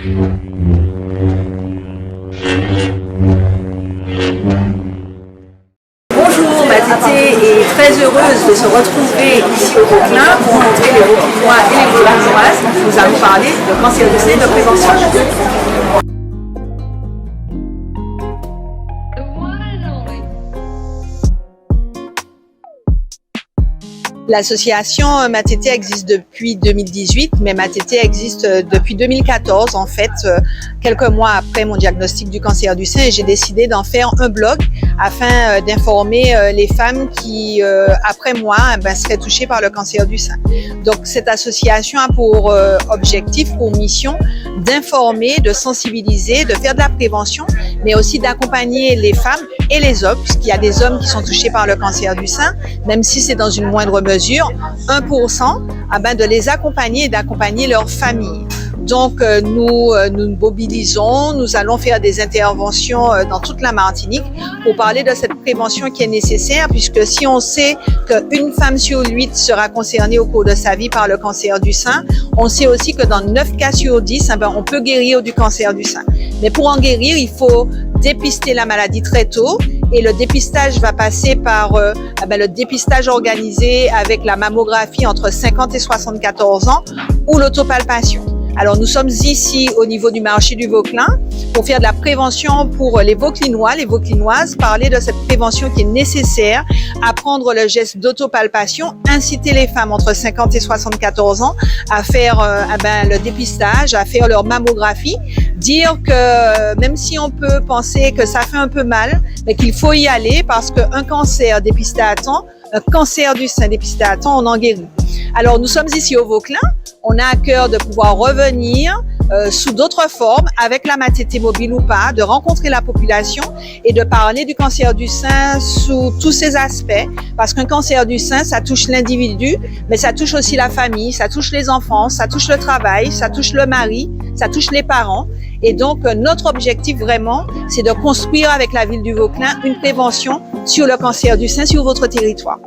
Bonjour, Matete est très heureuse de se retrouver ici au Vauclin pour rencontrer les Vauclinois et les Vauclinoises. Nous allons parler de cancer du sein et de prévention. L'association Matete existe depuis 2018, mais Matete existe depuis 2014 en fait, quelques mois après mon diagnostic du cancer du sein, et j'ai décidé d'en faire un blog afin d'informer les femmes qui, après moi, seraient touchées par le cancer du sein. Donc cette association a pour objectif, pour mission, d'informer, de sensibiliser, de faire de la prévention, mais aussi d'accompagner les femmes et les hommes, puisqu'il y a des hommes qui sont touchés par le cancer du sein, même si c'est dans une moindre mesure, 1%, de les accompagner et d'accompagner leur famille. Donc nous mobilisons, nous allons faire des interventions dans toute la Martinique pour parler de cette prévention qui est nécessaire, puisque si on sait qu'une femme sur 8 sera concernée au cours de sa vie par le cancer du sein, on sait aussi que dans 9 cas sur 10, on peut guérir du cancer du sein. Mais pour en guérir, il faut dépister la maladie très tôt, et le dépistage va passer par le dépistage organisé avec la mammographie entre 50 et 74 ans ou l'autopalpation. Alors nous sommes ici au niveau du marché du Vauclin pour faire de la prévention pour les Vauclinois, les Vauclinoises, parler de cette prévention qui est nécessaire, apprendre le geste d'autopalpation, inciter les femmes entre 50 et 74 ans à faire le dépistage, à faire leur mammographie, dire que même si on peut penser que ça fait un peu mal, mais qu'il faut y aller parce qu'un cancer dépisté à temps, un cancer du sein dépisté à temps, on en guérit. Alors nous sommes ici au Vauclin, on a à cœur de pouvoir revenir sous d'autres formes, avec la Matete mobile ou pas, de rencontrer la population et de parler du cancer du sein sous tous ses aspects, parce qu'un cancer du sein, ça touche l'individu, mais ça touche aussi la famille, ça touche les enfants, ça touche le travail, ça touche le mari, ça touche les parents. Et donc notre objectif vraiment, c'est de construire avec la ville du Vauclin une prévention sur le cancer du sein sur votre territoire.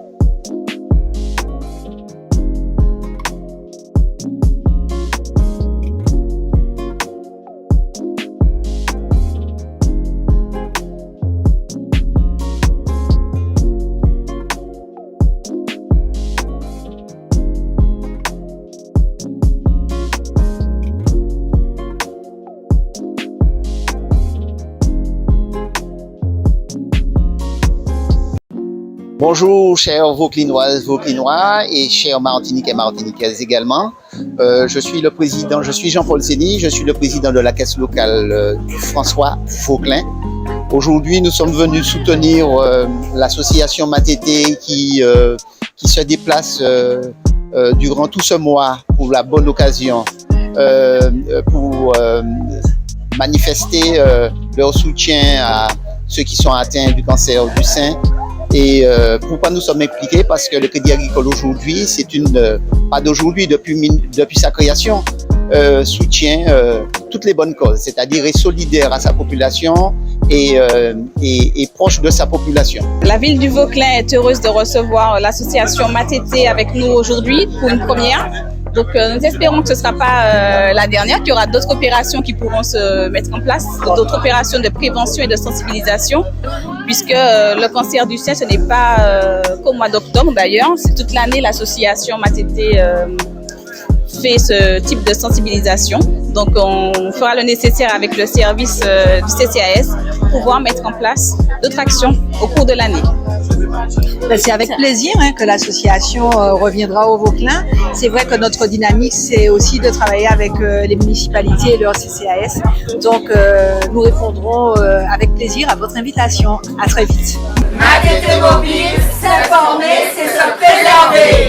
Bonjour chers Vauclinoises, Vauclinois et chers Martiniquais et Martiniquaises également. Je suis Jean-Paul Sény, je suis le président de la caisse locale du François Vauclin. Aujourd'hui, nous sommes venus soutenir l'association Matete qui se déplace durant tout ce mois pour la bonne occasion pour manifester leur soutien à ceux qui sont atteints du cancer du sein. Et pourquoi nous sommes impliqués? Parce que le Crédit Agricole aujourd'hui, pas d'aujourd'hui, depuis sa création, soutient toutes les bonnes causes, c'est-à-dire est solidaire à sa population et proche de sa population. La ville du Vauclin est heureuse de recevoir l'association Matete avec nous aujourd'hui pour une première. Donc nous espérons que ce ne sera pas la dernière, qu'il y aura d'autres opérations qui pourront se mettre en place, d'autres opérations de prévention et de sensibilisation, puisque le cancer du sein, ce n'est pas qu'au mois d'octobre d'ailleurs, c'est toute l'année l'association Matete fait ce type de sensibilisation. Donc on fera le nécessaire avec le service du CCAS pour pouvoir mettre en place d'autres actions au cours de l'année. C'est avec plaisir que l'association reviendra au Vauclin. C'est vrai que notre dynamique, c'est aussi de travailler avec les municipalités et leur CCAS. Donc nous répondrons avec plaisir à votre invitation. À très vite. Matete mobile, s'informer, c'est se préserver.